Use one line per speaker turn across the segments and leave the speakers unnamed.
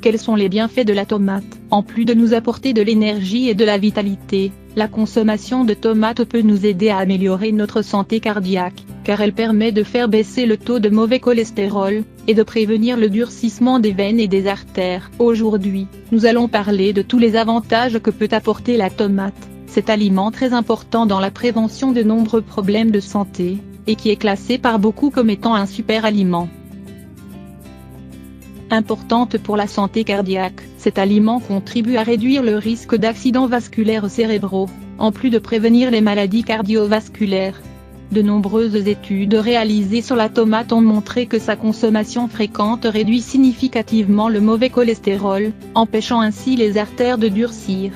Quels sont les bienfaits de la tomate? En plus de nous apporter de l'énergie et de la vitalité, la consommation de tomates peut nous aider à améliorer notre santé cardiaque, car elle permet de faire baisser le taux de mauvais cholestérol, et de prévenir le durcissement des veines et des artères. Aujourd'hui, nous allons parler de tous les avantages que peut apporter la tomate, cet aliment très important dans la prévention de nombreux problèmes de santé, et qui est classé par beaucoup comme étant un super aliment. Importante pour la santé cardiaque, cet aliment contribue à réduire le risque d'accidents vasculaires cérébraux, en plus de prévenir les maladies cardiovasculaires. De nombreuses études réalisées sur la tomate ont montré que sa consommation fréquente réduit significativement le mauvais cholestérol, empêchant ainsi les artères de durcir.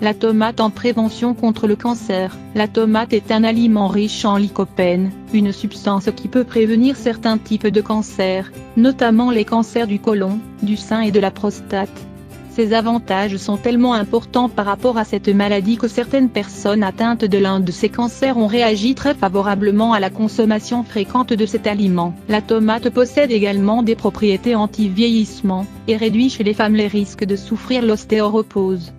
La tomate en prévention contre le cancer. La tomate est un aliment riche en lycopène, une substance qui peut prévenir certains types de cancers, notamment les cancers du côlon, du sein et de la prostate. Ces avantages sont tellement importants par rapport à cette maladie que certaines personnes atteintes de l'un de ces cancers ont réagi très favorablement à la consommation fréquente de cet aliment. La tomate possède également des propriétés anti-vieillissement, et réduit chez les femmes les risques de souffrir l'ostéoporose.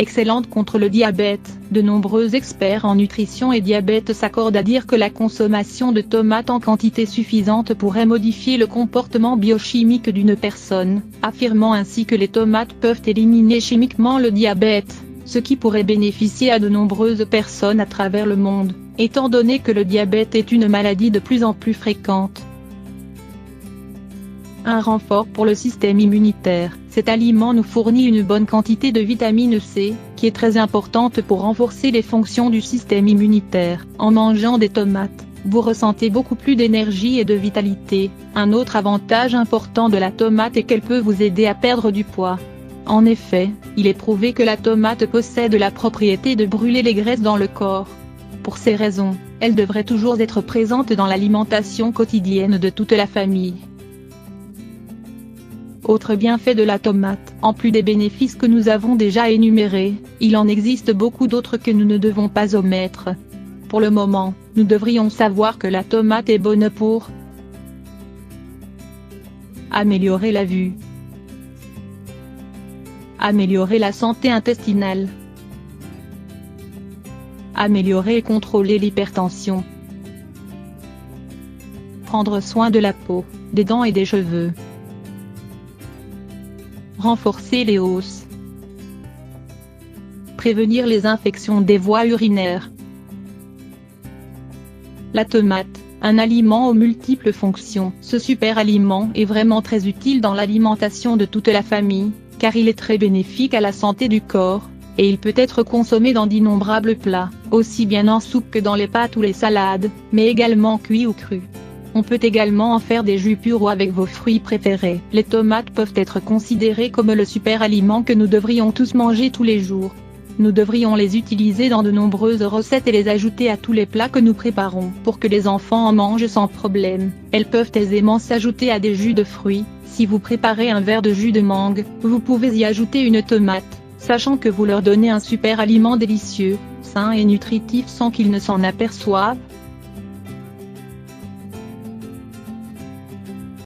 Excellente contre le diabète, de nombreux experts en nutrition et diabète s'accordent à dire que la consommation de tomates en quantité suffisante pourrait modifier le comportement biochimique d'une personne, affirmant ainsi que les tomates peuvent éliminer chimiquement le diabète, ce qui pourrait bénéficier à de nombreuses personnes à travers le monde, étant donné que le diabète est une maladie de plus en plus fréquente. Un renfort pour le système immunitaire. Cet aliment nous fournit une bonne quantité de vitamine C, qui est très importante pour renforcer les fonctions du système immunitaire. En mangeant des tomates, vous ressentez beaucoup plus d'énergie et de vitalité. Un autre avantage important de la tomate est qu'elle peut vous aider à perdre du poids. En effet, il est prouvé que la tomate possède la propriété de brûler les graisses dans le corps. Pour ces raisons, elle devrait toujours être présente dans l'alimentation quotidienne de toute la famille. Autre bienfait de la tomate. En plus des bénéfices que nous avons déjà énumérés, il en existe beaucoup d'autres que nous ne devons pas omettre. Pour le moment, nous devrions savoir que la tomate est bonne pour améliorer la vue, améliorer la santé intestinale, améliorer et contrôler l'hypertension, prendre soin de la peau, des dents et des cheveux, renforcer les os, prévenir les infections des voies urinaires. La tomate, un aliment aux multiples fonctions. Ce super aliment est vraiment très utile dans l'alimentation de toute la famille, car il est très bénéfique à la santé du corps, et il peut être consommé dans d'innombrables plats, aussi bien en soupe que dans les pâtes ou les salades, mais également cuit ou cru. On peut également en faire des jus purs ou avec vos fruits préférés. Les tomates peuvent être considérées comme le super aliment que nous devrions tous manger tous les jours. Nous devrions les utiliser dans de nombreuses recettes et les ajouter à tous les plats que nous préparons pour que les enfants en mangent sans problème. Elles peuvent aisément s'ajouter à des jus de fruits. Si vous préparez un verre de jus de mangue, vous pouvez y ajouter une tomate, sachant que vous leur donnez un super aliment délicieux, sain et nutritif sans qu'ils ne s'en aperçoivent.